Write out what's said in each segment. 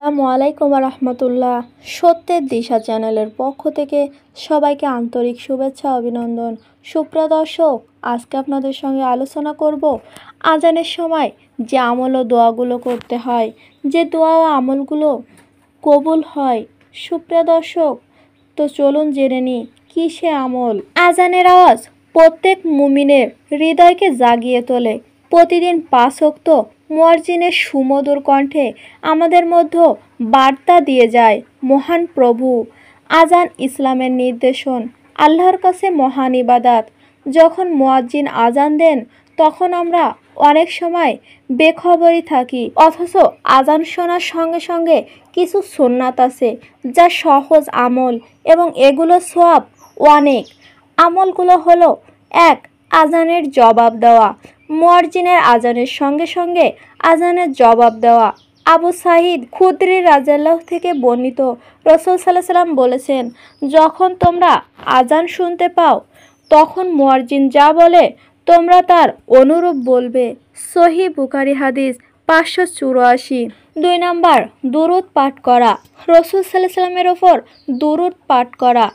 আসসালামু আলাইকুম রহমতুল্লাহ। সত্যের দিশা চ্যানেলের পক্ষ থেকে সবাইকে আন্তরিক শুভেচ্ছা অভিনন্দন। সুপ্রিয় দর্শক, আজকে আপনাদের সঙ্গে আলোচনা করব আজানের সময় যে আমল ও দোয়াগুলো করতে হয়, যে দোয়া ও আমলগুলো কবুল হয়। সুপ্রিয় দর্শক, তো চলুন জেনে নিই কী সে আমল। আজানের আওয়াজ প্রত্যেক মুমিনের হৃদয়কে জাগিয়ে তোলে। প্রতিদিন 5 ওয়াক্ত মুয়াজ্জিনের সুমধুর কণ্ঠে আমাদের মধ্যে বার্তা দিয়ে যায় মহান প্রভু। আজান ইসলামের নির্দেশন, আল্লাহর কাছে মহান ইবাদত। যখন মুয়াজ্জিন আজান দেন তখন আমরা অনেক সময় বেখবরই থাকি, অথচ আজান শোনার সঙ্গে সঙ্গে কিছু সুন্নাত আছে যা সহজ আমল এবং এগুলো সওয়াব অনেক। আমলগুলো হলো: 1. আজানের জবাব দেওয়া। মুয়াজ্জিনের আজানের সঙ্গে সঙ্গে আজানের জবাব দেওয়া। আবু সাঈদ খুদরি রাদিয়াল্লাহু থেকে বর্ণিত, রাসূল সাল্লাল্লাহু আলাইহি ওয়াসাল্লাম বলেছেন, যখন তোমরা আজান শুনতে পাও তখন মুয়াজ্জিন যা বলে তোমরা তার অনুরূপ বলবে। সহিহ বুখারী হাদিস 584। 2 নাম্বার, দুরূদ পাঠ করা। রাসূল সাল্লাল্লাহু আলাইহি ওয়াসাল্লামের ওপর দুরূদ পাঠ করা।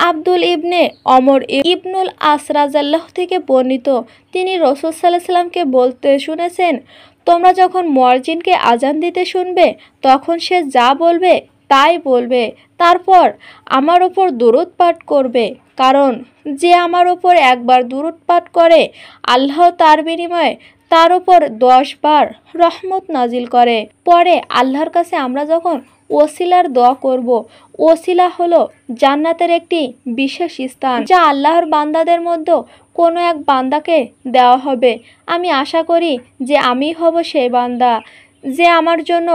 আব্দুল ইবনে ওমর ইবনুল আস রাদিয়াল্লাহু থেকে বর্ণিত, তিনি রাসূল সাল্লাল্লাহু আলাইহি ওয়াসাল্লামকে বলতে শুনেছেন, তোমরা যখন মুয়াজ্জিনকে আজান দিতে শুনবে তখন সে যা বলবে তাই বলবে, তারপর আমার ওপর দুরূদ পাঠ করবে, কারণ যে আমার ওপর একবার দুরূদ পাঠ করে আল্লাহ তার বিনিময়ে তার ওপর 10 বার রহমত নাজিল করে। পরে আল্লাহর কাছে আমরা যখন ওসিলার দোয়া করব, ওসিলা হলো জান্নাতের একটি বিশেষ স্থান যা আল্লাহর বান্দাদের মধ্যে কোনো এক বান্দাকে দেওয়া হবে। আমি আশা করি যে আমি হব সেই বান্দা যে আমার জন্য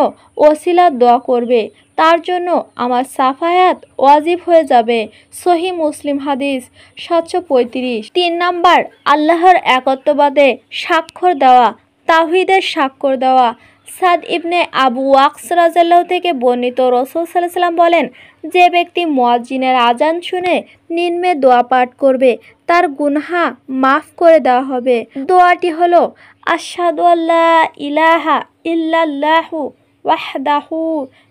ওসিলার দোয়া করবে, তার জন্য আমার সাফায়াত ওয়াজিব হয়ে যাবে। সহিহ মুসলিম হাদিস 735। 3 নাম্বার, আল্লাহর একত্ববাদে স্বাক্ষর দেওয়া, তাওহীদের স্বাক্ষর দেওয়া। সাদ ইবনে আবু ওয়াক্স রাদিয়াল্লাহু থেকে বর্ণিত, রাসূল সাল্লাল্লাহু আলাইহি ওয়াসাল্লাম বলেন, যে ব্যক্তি মুয়াজ্জিনের আজান শুনে নিম্নে দোয়া পাঠ করবে তার গুনাহ মাফ করে দেওয়া হবে। দোয়াটি হলো: আশহাদু আল্লা ইলাহা ইল্লাল্লাহু ওয়াহদাহু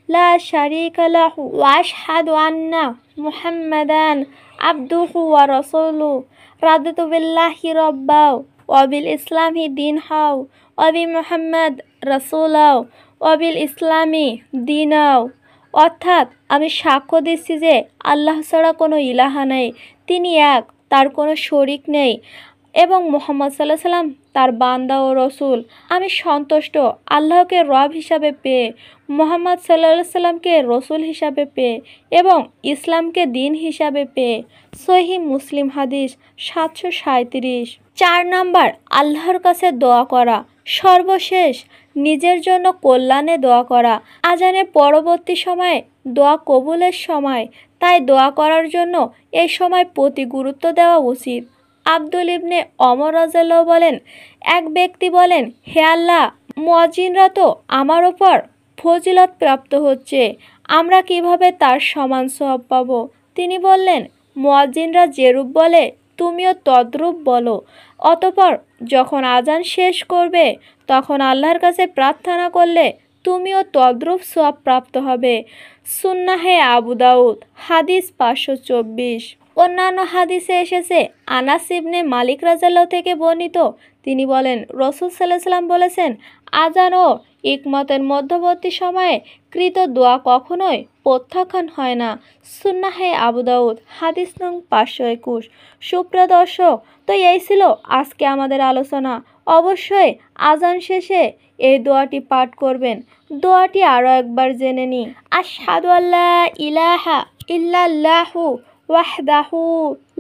লা শারীকা লাহু ওয়া আশহাদু আন্না মুহাম্মাদান আবদুহু ওয়া রাসূলুহু রাদিতু বিল্লাহি রাব্বাও ওয়া বিল ইসলামি দীনাও ওয়া বি মুহাম্মাদ রাসূলাও ওয়া বিল ইসলামি দীনাও। অর্থাৎ, আমি সাক্ষ্য দিচ্ছি যে আল্লাহ ছাড়া কোনো ইলাহা নেই, তিনি এক, তার কোনো শরিক নেই, এবং মুহাম্মদ সাল্লাল্লাহু আলাইহি ওয়াসাল্লাম তার বান্দা ও রসুল। আমি সন্তুষ্ট আল্লাহকে রব হিসাবে পেয়ে, মুহাম্মদ সাল্লাল্লাহু আলাইহি ওয়াসাল্লামকে রসুল হিসাবে পেয়ে এবং ইসলামকে দিন হিসাবে পেয়ে। সহিহ মুসলিম হাদিস 737। 4 নাম্বার, আল্লাহর কাছে দোয়া করা। সর্বশেষ নিজের জন্য কল্যাণে দোয়া করা। আজানের পরবর্তী সময়ে দোয়া কবুলের সময়, তাই দোয়া করার জন্য এই সময় প্রতি গুরুত্ব দেওয়া উচিত। আব্দুল ইবনে ওমর রাদিয়াল্লাহু বলেন, এক ব্যক্তি বলেন, হে আল্লাহ, মুয়াজ্জিনরা তো আমার ওপর ফজিলত প্রাপ্ত হচ্ছে, আমরা কিভাবে তার সমান সওয়াব পাব? তিনি বললেন, মুয়াজ্জিনরা যেরূপ বলে তুমিও তদ্রূপ বলো। অতঃপর যখন আজান শেষ করবে তখন আল্লাহর কাছে প্রার্থনা করলে তুমিও তদ্রূপ সওয়াব প্রাপ্ত হবে। সুন্নাহে আবু দাউদ হাদিস 524। অন্যান্য হাদিসে এসেছে, আনাস ইবনে মালিক রাদিয়াল্লাহু থেকে বর্ণিত, তিনি বলেন, রাসূল সাল্লাল্লাহু আলাইহি ওয়াসাল্লাম বলেছেন, আজান ও ইকমতের মধ্যবর্তী সময়ে কৃত দোয়া কখনোই প্রত্যাখ্যান হয় না। সুন্নাহে আবু দাউদ হাদিস নং 521। সুপ্রিয় দর্শক, তো এই ছিল আজকে আমাদের আলোচনা। অবশ্যই আজান শেষে এই দোয়াটি পাঠ করবেন। দোয়াটি আরও একবার জেনে নিই। আশহাদু আল্লা ইলাহা ইল্লাল্লাহু ওয়াহদাহু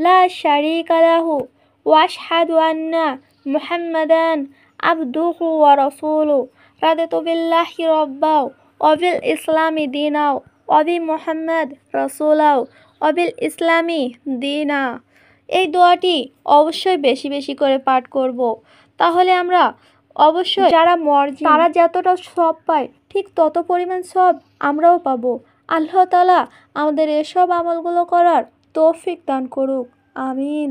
লা শারীকা লাহু ওয়া আশহাদু আন্না মুহাম্মাদান আবদুহু ওয়া রাসূলুহু রাদিতু বিল্লাহি রাব্বাও ওয়া বিল ইসলামি দীনাও ওয়া বি মুহাম্মাদ রাসূলাও ওয়া বিল ইসলামি দীনা। এই দোয়াটি অবশ্যই বেশি বেশি করে পাঠ করব, তাহলে আমরা অবশ্যই যারা মুয়াজ্জিন তারা যতটা সওয়াব পায় ঠিক তত পরিমাণ সওয়াব আমরাও পাবো। আল্লাহ তাআলা আমাদের এসব আমলগুলো করার তৌফিক দান করুক। আমিন।